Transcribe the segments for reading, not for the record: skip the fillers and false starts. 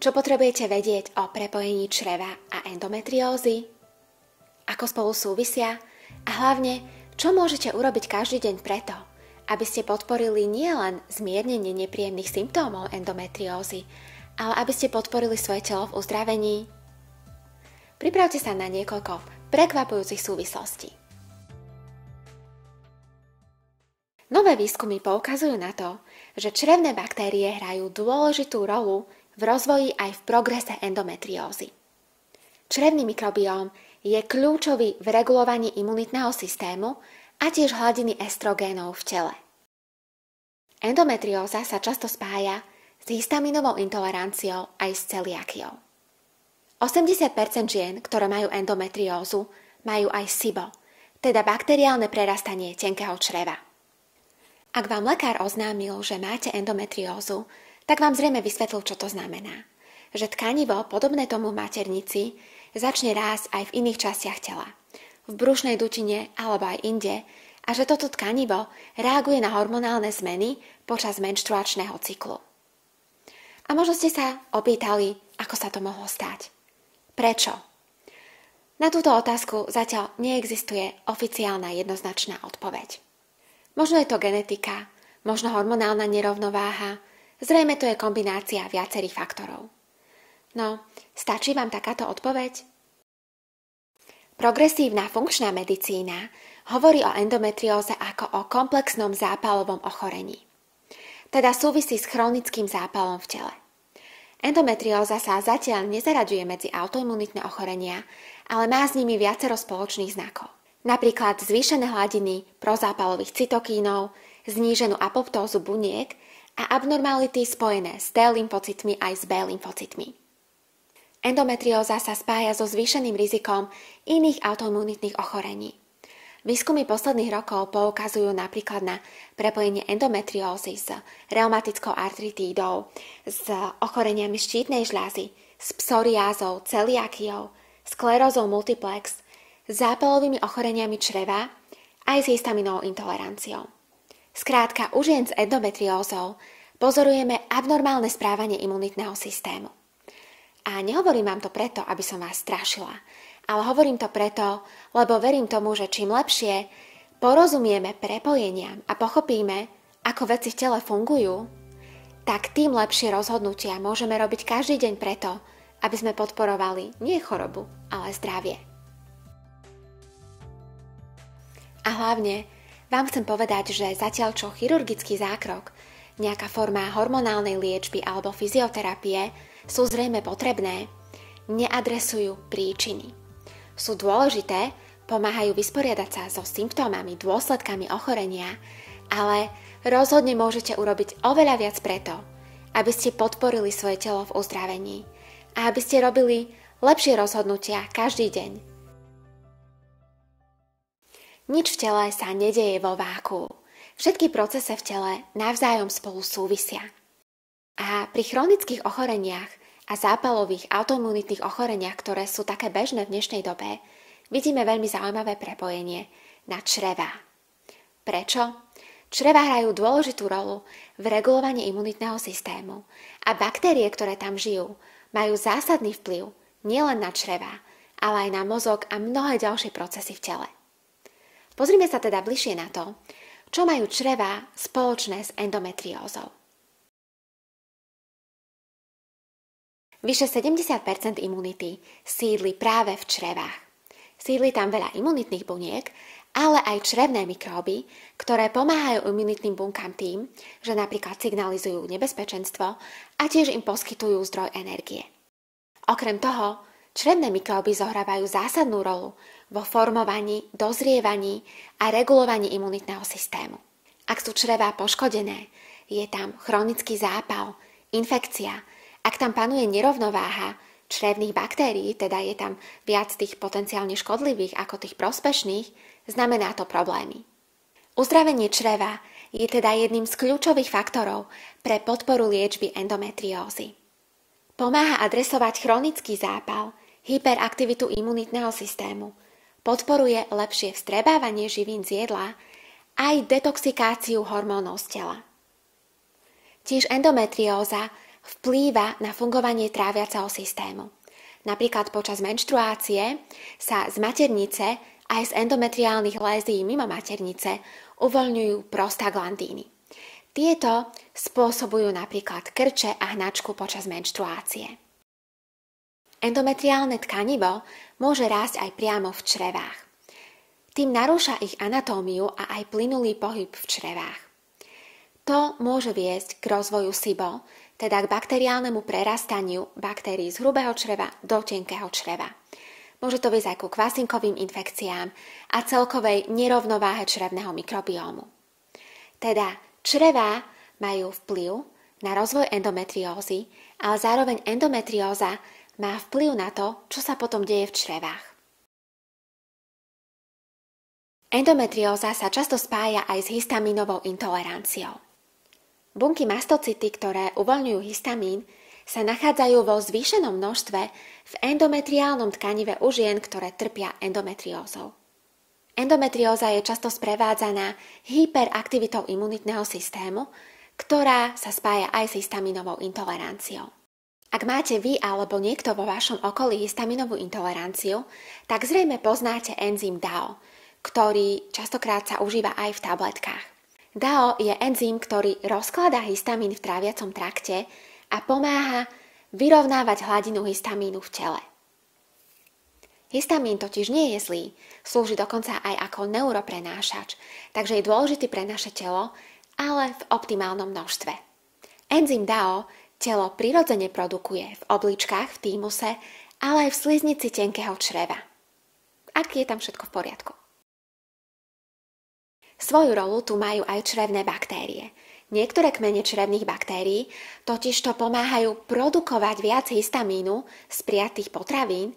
Čo potrebujete vedieť o prepojení čreva a endometriózy? Ako spolu súvisia? A hlavne, čo môžete urobiť každý deň preto, aby ste podporili nielen zmiernenie nepríjemných symptómov endometriózy, ale aby ste podporili svoje telo v uzdravení? Pripravte sa na niekoľko prekvapujúcich súvislostí. Nové výskumy poukazujú na to, že črevné baktérie hrajú dôležitú rolu v rozvoji aj v progrese endometriózy. Črevný mikrobióm je kľúčový v regulovaní imunitného systému a tiež hladiny estrogénov v tele. Endometrióza sa často spája s histaminovou intoleranciou aj s celiakiou. 80% žien, ktoré majú endometriózu, majú aj SIBO, teda bakteriálne prerastanie tenkého čreva. Ak vám lekár oznámil, že máte endometriózu, tak vám zrejme vysvetlil, čo to znamená. Že tkanivo, podobné tomu v maternici, začne rásť aj v iných častiach tela, v brušnej dutine alebo aj inde, a že toto tkanivo reaguje na hormonálne zmeny počas menštruačného cyklu. A možno ste sa opýtali, ako sa to mohlo stať. Prečo? Na túto otázku zatiaľ neexistuje oficiálna jednoznačná odpoveď. Možno je to genetika, možno hormonálna nerovnováha, zrejme to je kombinácia viacerých faktorov. No, stačí vám takáto odpoveď? Progresívna funkčná medicína hovorí o endometrióze ako o komplexnom zápalovom ochorení. Teda súvisí s chronickým zápalom v tele. Endometrióza sa zatiaľ nezaraďuje medzi autoimunitné ochorenia, ale má s nimi viacero spoločných znakov. Napríklad zvýšené hladiny prozápalových cytokínov, zníženú apoptózu buniek a abnormality spojené s T lymfocytmi aj s B lymfocytmi. Endometrióza sa spája so zvýšeným rizikom iných autoimunitných ochorení. Výskumy posledných rokov poukazujú napríklad na prepojenie endometriózy s reumatickou artritídou, s ochoreniami štítnej žľazy, s psoriázou, celiakiou, sklerózou multiplex, s zápalovými ochoreniami čreva aj s histaminovou intoleranciou. Skrátka, u žien s endometriózou pozorujeme abnormálne správanie imunitného systému. A nehovorím vám to preto, aby som vás strašila, ale hovorím to preto, lebo verím tomu, že čím lepšie porozumieme prepojeniam a pochopíme, ako veci v tele fungujú, tak tým lepšie rozhodnutia môžeme robiť každý deň preto, aby sme podporovali nie chorobu, ale zdravie. A hlavne vám chcem povedať, že zatiaľ čo chirurgický zákrok, nejaká forma hormonálnej liečby alebo fyzioterapie sú zrejme potrebné, neadresujú príčiny. Sú dôležité, pomáhajú vysporiadať sa so symptómami, dôsledkami ochorenia, ale rozhodne môžete urobiť oveľa viac preto, aby ste podporili svoje telo v uzdravení a aby ste robili lepšie rozhodnutia každý deň. Nič v tele sa nedeje vo vákuu. Všetky procesy v tele navzájom spolu súvisia. A pri chronických ochoreniach a zápalových autoimunitných ochoreniach, ktoré sú také bežné v dnešnej dobe, vidíme veľmi zaujímavé prepojenie na črevá. Prečo? Črevá hrajú dôležitú rolu v regulovaní imunitného systému a baktérie, ktoré tam žijú, majú zásadný vplyv nielen na črevá, ale aj na mozog a mnohé ďalšie procesy v tele. Pozrime sa teda bližšie na to, čo majú črevá spoločné s endometriózou. Vyše 70% imunity sídli práve v črevách. Sídli tam veľa imunitných buniek, ale aj črevné mikróby, ktoré pomáhajú imunitným bunkám tým, že napríklad signalizujú nebezpečenstvo a tiež im poskytujú zdroj energie. Okrem toho, črevné mikróby zohrávajú zásadnú rolu vo formovaní, dozrievaní a regulovaní imunitného systému. Ak sú črevá poškodené, je tam chronický zápal, infekcia, ak tam panuje nerovnováha črevných baktérií, teda je tam viac tých potenciálne škodlivých ako tých prospešných, znamená to problémy. Uzdravenie čreva je teda jedným z kľúčových faktorov pre podporu liečby endometriózy. Pomáha adresovať chronický zápal, hyperaktivitu imunitného systému, podporuje lepšie vstrebávanie živín z jedla aj detoxikáciu hormónov z tela. Tiež endometrióza vplýva na fungovanie tráviaceho systému. Napríklad počas menštruácie sa z maternice aj z endometriálnych lézií mimo maternice uvoľňujú prostaglandíny. Tieto spôsobujú napríklad krče a hnačku počas menštruácie. Endometriálne tkanivo môže rásť aj priamo v črevách. Tým narúša ich anatómiu a aj plynulý pohyb v črevách. To môže viesť k rozvoju SIBO, teda k bakteriálnemu prerastaniu baktérií z hrubého čreva do tenkého čreva. Môže to viesť aj ku kvasinkovým infekciám a celkovej nerovnováhe črevného mikrobiómu. Teda črevá majú vplyv na rozvoj endometriózy, ale zároveň endometrióza má vplyv na to, čo sa potom deje v črevách. Endometrióza sa často spája aj s histamínovou intoleranciou. Bunky mastocity, ktoré uvoľňujú histamín, sa nachádzajú vo zvýšenom množstve v endometriálnom tkanive u žien, ktoré trpia endometriózou. Endometrióza je často sprevádzaná hyperaktivitou imunitného systému, ktorá sa spája aj s histamínovou intoleranciou. Ak máte vy alebo niekto vo vašom okolí histamínovú intoleranciu, tak zrejme poznáte enzym DAO, ktorý častokrát sa užíva aj v tabletkách. DAO je enzym, ktorý rozkladá histamín v tráviacom trakte a pomáha vyrovnávať hladinu histamínu v tele. Histamín totiž nie je zlý, slúži dokonca aj ako neuroprenášač, takže je dôležitý pre naše telo, ale v optimálnom množstve. Enzym DAO telo prirodzene produkuje v obličkách, v týmuse, ale aj v sliznici tenkého čreva. Ak je tam všetko v poriadku. Svoju rolu tu majú aj črevné baktérie. Niektoré kmene črevných baktérií totižto pomáhajú produkovať viac histamínu z prijatých potravín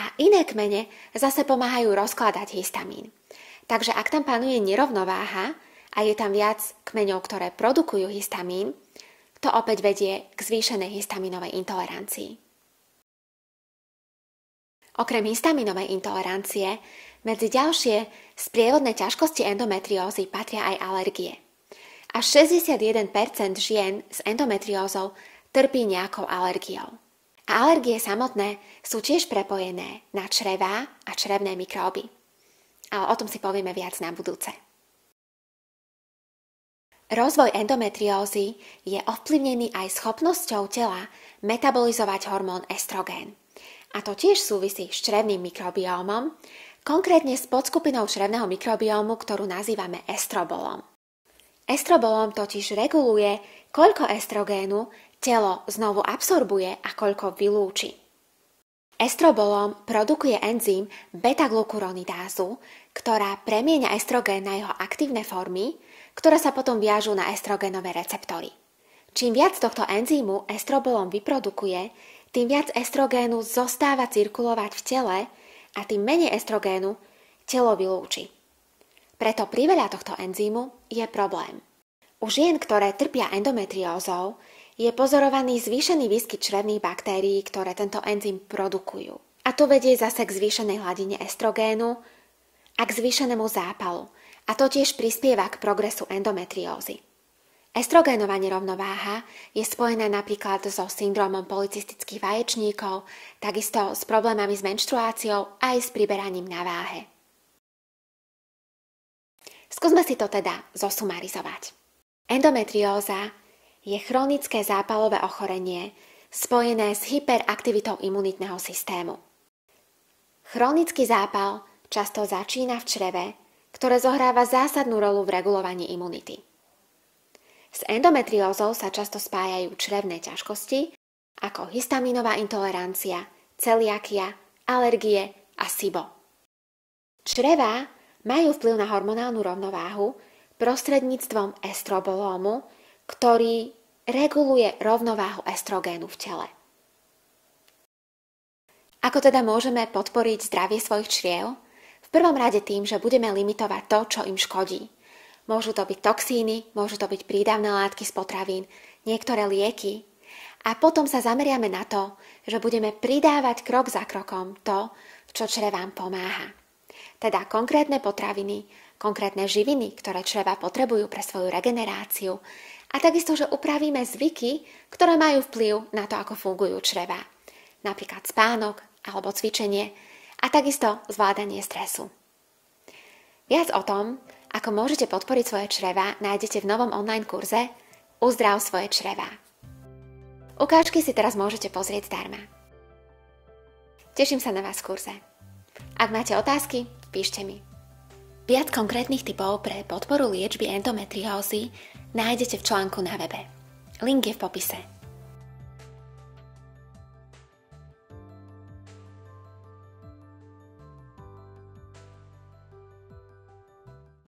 a iné kmene zase pomáhajú rozkladať histamín. Takže ak tam panuje nerovnováha a je tam viac kmeňov, ktoré produkujú histamín, to opäť vedie k zvýšenej histamínovej intolerancii. Okrem histamínovej intolerancie medzi ďalšie sprievodné ťažkosti endometriózy patria aj alergie. Až 61% žien s endometriózou trpí nejakou alergiou. A alergie samotné sú tiež prepojené na črevá a črevné mikróby. Ale o tom si povieme viac na budúce. Rozvoj endometriózy je ovplyvnený aj schopnosťou tela metabolizovať hormón estrogén. A to tiež súvisí s črevným mikrobiómom, konkrétne s podskupinou črevného mikrobiómu, ktorú nazývame estrobolom. Estrobolom totiž reguluje, koľko estrogénu telo znovu absorbuje a koľko vylúči. Estrobolom produkuje enzym beta-glukuronidázu, ktorá premieňa estrogén na jeho aktívne formy, ktoré sa potom viažú na estrogénové receptory. Čím viac tohto enzymu estrobolom vyprodukuje, tým viac estrogénu zostáva cirkulovať v tele a tým menej estrogénu telo vylúči. Preto priveľa tohto enzymu je problém. U žien, ktoré trpia endometriózou, je pozorovaný zvýšený výskyt črevných baktérií, ktoré tento enzym produkujú. A to vedie zase k zvýšenej hladine estrogénu a k zvýšenému zápalu. A to tiež prispieva k progresu endometriózy. Estrogénová nerovnováha je spojená napríklad so syndromom polycystických vaječníkov, takisto s problémami s menštruáciou aj s priberaním na váhe. Skúsme si to teda zosumarizovať. Endometrióza je chronické zápalové ochorenie spojené s hyperaktivitou imunitného systému. Chronický zápal často začína v čreve, ktoré zohráva zásadnú rolu v regulovaní imunity. S endometriózou sa často spájajú črevné ťažkosti ako histamínová intolerancia, celiakia, alergie a SIBO. Črevá majú vplyv na hormonálnu rovnováhu prostredníctvom estrobolómu, ktorý reguluje rovnováhu estrogénu v tele. Ako teda môžeme podporiť zdravie svojich čriev? V prvom rade tým, že budeme limitovať to, čo im škodí. Môžu to byť toxíny, môžu to byť prídavné látky z potravín, niektoré lieky. A potom sa zameriame na to, že budeme pridávať krok za krokom to, čo črevám pomáha. Teda konkrétne potraviny, konkrétne živiny, ktoré čreva potrebujú pre svoju regeneráciu a takisto, že upravíme zvyky, ktoré majú vplyv na to, ako fungujú čreva. Napríklad spánok alebo cvičenie a takisto zvládanie stresu. Viac o tom, ako môžete podporiť svoje čreva, nájdete v novom online kurze Uzdrav svoje črevá. Ukážky si teraz môžete pozrieť zdarma. Teším sa na vás v kurze. Ak máte otázky, píšte mi. Viac konkrétnych tipov pre podporu liečby endometriózy nájdete v článku na webe. Link je v popise.